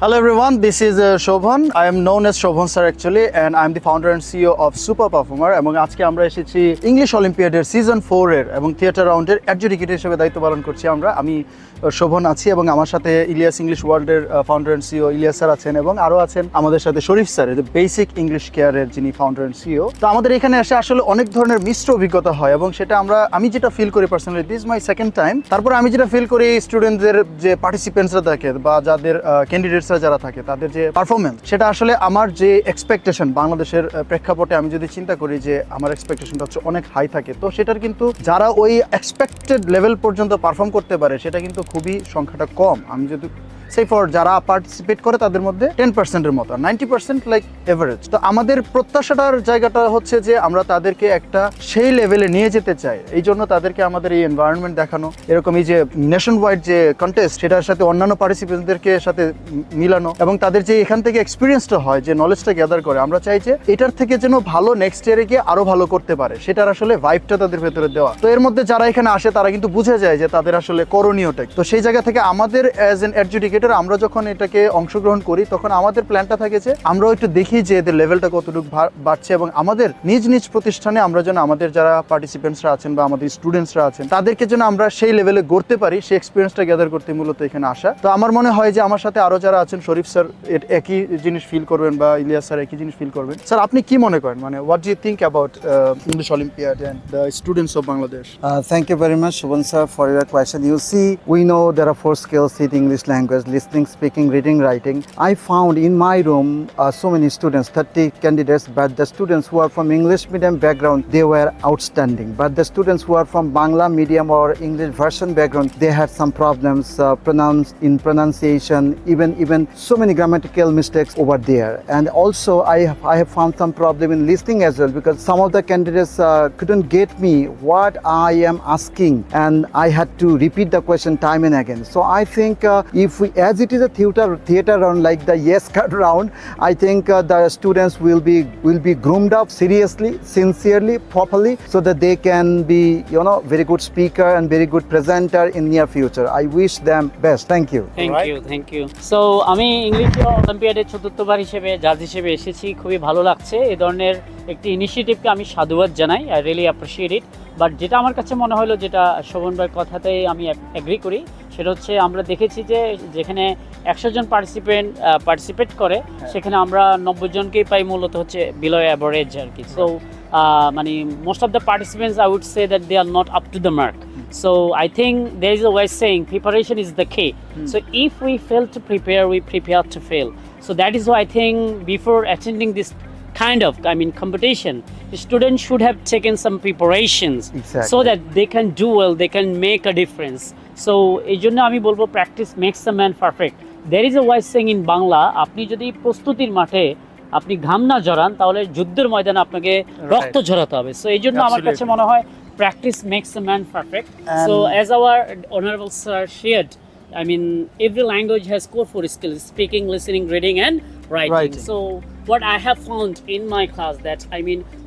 Hello everyone, this is Shobhan. I am known as Shobhan sir actually, and I am the founder and CEO of Super Performer. এবং আজকে আমরা এসেছি English অলিম্পিয়াডের season 4 এর এবং theatre রাউন্ডের অ্যাডজুডিকেটর হিসেবে দায়িত্ব পালন করছি আমি শোভন আছি এবং আমার সাথে ইলিয়াস ইংলিশ ওয়ার্ল্ডের founder and CEO Ilias sir আছেন এবং আরো আছেন আমাদের সাথে শরীফ স্যার, বেসিক ইংলিশ কেয়ারের যিনি ফাউন্ডার এন্ড সিইও। তো আমাদের এখানে এসে আসলে অনেক ধরনের মিশ্র অভিজ্ঞতা হয় এবং সেটা আমি যেটা ফিল করি personally, this my second time. তারপর আমি যেটা ফিল করি স্টুডেন্টদের যে পার্টিসিপেন্টসরা থাকে বা যাদের ক্যান্ডিডেটসরা যারা থাকে তাদের যে পারফরমেন্স, সেটা আসলে আমার যে এক্সপেকটেশন বাংলাদেশের প্রেক্ষাপটে আমি যদি চিন্তা করি যে আমার এক্সপেকটেশনটা হচ্ছে অনেক হাই থাকে, তো সেটার কিন্তু যারা ওই এক্সপেক্টেড লেভেল পর্যন্ত পারফর্ম করতে পারে সেটা কিন্তু খুবই সংখ্যাটা কম। আমি যদি সেই ফর যারা পার্টিসিপেট করে তাদের মধ্যে 10%-এর মতো, 90% লাইক এভারেজ। তো আমাদের প্রত্যাশাটার জায়গাটা হচ্ছে যে আমরা তাদেরকে একটা সেই লেভেলে নিয়ে যেতে চাই, এই জন্য তাদেরকে আমাদের এই এনভায়রনমেন্ট দেখানো, এরকম এই যে নেশন ওয়াইড যে কন্টেস্ট সেটার সাথে অন্যান্য পার্টিসিপেন্টদেরকে সাথে মিলানো এবং তাদের যে এখান থেকে এক্সপিরিয়েন্সটা হয়, যে নলেজটা গ্যাদার করে, আমরা চাই যে এটার থেকে যেন ভালো নেক্সট ইয়ারে গিয়ে আরো ভালো করতে পারে, সেটার আসলে ভাইবটা তাদের ভেতরে দেওয়া। তো এর মধ্যে যারা এখানে আসে তারা কিন্তু বুঝে যায় যে তাদের আসলে করণীয়টা। তো সেই জায়গা থেকে আমাদের অ্যাজ এন অ্যাডজুডিকেটর আমরা যখন এটাকে অংশগ্রহণ করি তখন আমাদের প্ল্যানটা থাকে যে আমরা একটু দেখি যে এদের লেভেলটা কতটুকু বাড়ছে এবং আমাদের নিজ নিজ প্রতিষ্ঠানে আমরা যেন আমাদের যারা পার্টিসিপেন্টসরা আছেন বা আমাদের স্টুডেন্টসরা আছেন তাদেরকে যেন আমরা সেই লেভেলে গড়তে পারি, সেই এক্সপিরিয়েন্সটা গ্যাদার করতে মূলত এখানে আসা। তো আমার মনে হয় যে আমার সাথে আরো যারা আছেন, শরীফ স্যার একই জিনিস ফিল করবেন বা ইলিয়াস স্যার একই জিনিস ফিল করবেন। স্যার আপনি কি মনে করেন, মানে what do you think about English Olympiad and the students of Bangladesh? Thank you very much, Shobhan sir, for your question. You see, we know there are 4 skills: in English language, listening, speaking, reading, writing. I found in my room so many students, 30 candidates, but the students who are from English medium background, they were outstanding. But the students who are from Bangla medium or English version background, they had some problems pronunciation, even so many grammatical mistakes over there. And also I have found some problem in listening as well, because some of the candidates couldn't get me what I am asking, and I had to repeat the question time and again. So I think if we, as it is a theater round like the yes card round, I think the students will be groomed up seriously, sincerely, properly, so that they can be, very good speaker and very good presenter in near future. I wish them best. Thank you. Thank you. So আমি English অলিম্পিয়াডের চতুর্থবার হিসেবে জাজ হিসেবে এসেছি, খুবই ভালো লাগছে। এই ধরনের একটি ইনিশিয়েটিভকে আমি সাধুবাদ জানাই, I really appreciate it. But যেটা আমার কাছে মনে হলো, যেটা শোভন ভাইয়ের কথাতেই আমি এগ্রি করি, সেটা হচ্ছে আমরা দেখেছি যে যেখানে 100 জন পার্টিসিপেট করে সেখানে আমরা 90 জনকেই পাই মূলত হচ্ছে বিলো অ্যাভারেজ আর কি। সো মানে most of the participants I would say that they are not up to the mark. So I think there is a way saying preparation is the key. So if we fail to prepare, we prepare to fail. So that is why I think before attending this kind of competition, the students should have taken some preparations. Exactly. So that they can do well, they can make a difference. So এই জন্য আমি বলবো practice makes a man perfect. There is a wise saying in Bangla, আপনি যদি প্রস্তুতির মাঠে আপনি ঘাম না ঝরান তাহলে যুদ্ধের ময়দানে আপনাকে রক্ত ঝরাতে হবে। সো এই জন্য আমার কাছে মনে হয় practice makes a man perfect. So as our honorable sir shared, every language has core 4 skills: speaking, listening, reading, and writing. So what I have found in my class that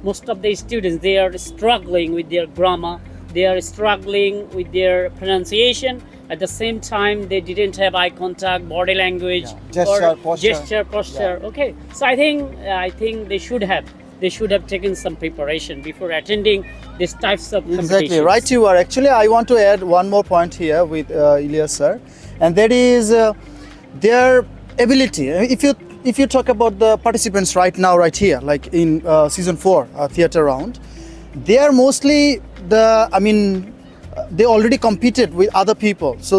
most of the students, they are struggling with their grammar, they are struggling with their pronunciation. At the same time, they didn't have eye contact, body language, gesture, posture. Yeah. Okay, so I think they should have taken some preparation before attending these types of competitions. Exactly, right you are. Actually, I want to add one more point here with Ilyas sir, and that is their ability. If you talk about the participants right now, right here, like in season 4 theater round, they are mostly they already competed with other people, so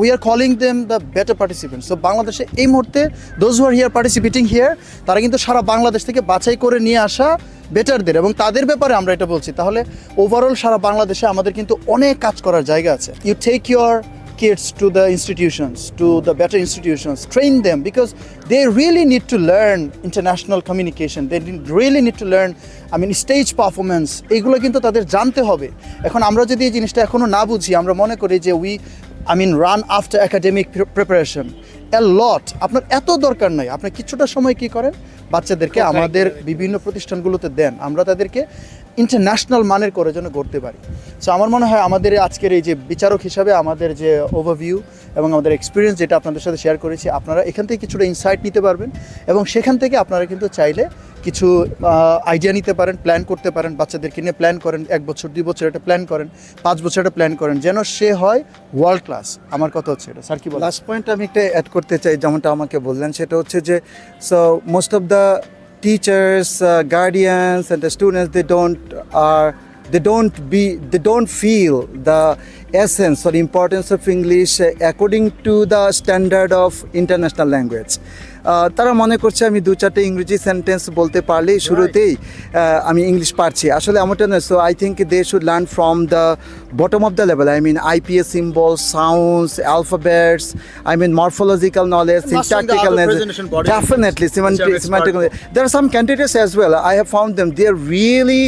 we are calling them the better participants. So Bangladesh এই মুহূর্তে those who are here participating here, তারা কিন্তু সারা বাংলাদেশ থেকে বাছাই করে নিয়ে আসা বেটারদের, এবং তাদের ব্যাপারে আমরা এটা বলছি। তাহলে ওভারঅল সারা বাংলাদেশে আমাদের কিন্তু অনেক কাজ করার জায়গা আছে। You take your kids to the institutions, to the better institutions, train them, because they really need to learn international communication, they really need to learn stage performance. এগুলো কিন্তু তাদের জানতে হবে। এখন আমরা যদি এই জিনিসটা এখনো না বুঝি, আমরা মনে করি যে run after academic preparation a lot. আপনার এত দরকার নাই, আপনি কিছুটা সময় কি করেন, বাচ্চাদেরকে আমাদের বিভিন্ন প্রতিষ্ঠানগুলোতে দেন, আমরা তাদেরকে ইন্টারন্যাশনাল মানের করে যেন করতে পারি। সো আমার মনে হয় আমাদের আজকের এই যে বিচারক হিসাবে আমাদের যে ওভারভিউ এবং আমাদের এক্সপিরিয়েন্স যেটা আপনাদের সাথে শেয়ার করেছি, আপনারা এখান থেকে কিছুটা ইনসাইট নিতে পারবেন এবং সেখান থেকে আপনারা কিন্তু চাইলে কিছু আইডিয়া নিতে পারেন, প্ল্যান করতে পারেন, বাচ্চাদেরকে নিয়ে প্ল্যান করেন, 1 বছর 2 বছর একটা প্ল্যান করেন, 5 বছর একটা প্ল্যান করেন, যেন সে হয় ওয়ার্ল্ড ক্লাস। আমার কথা হচ্ছে এটা। স্যার কি বলেন? লাস্ট পয়েন্ট আমি একটা অ্যাড করতে চাই, যেমনটা আমাকে বললেন, সেটা হচ্ছে যে so most of the teachers, guardians and the students, they don't feel the essence or importance of English according to the standard of international language. তারা মনে করছে আমি 2-4টে ইংরেজি সেন্টেন্স বলতে পারলেই শুরুতেই আমি ইংলিশ পারছি। আসলে এমনটা নয়। So I think they should learn from the bottom of the level. I mean IPS symbols, sounds, alphabets, I mean morphological knowledge, Mastering the syntactical other knowledge. presentation bodies. Definitely, Which semantic. are There are some candidates as well. I have found them. They are really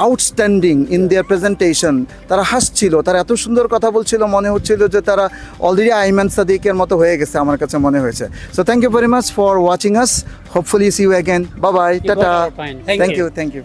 outstanding in their presentation. তারা হাসছিল, তারা এত সুন্দর কথা বলছিল, মনে হচ্ছিল যে তারা অলরেডি আইমান সাদিকের মতো হয়ে গেছে, আমার কাছে মনে হয়েছে। So thank you very much for watching us. Hopefully see you again. Bye bye, টাটা। Fine. Thank you.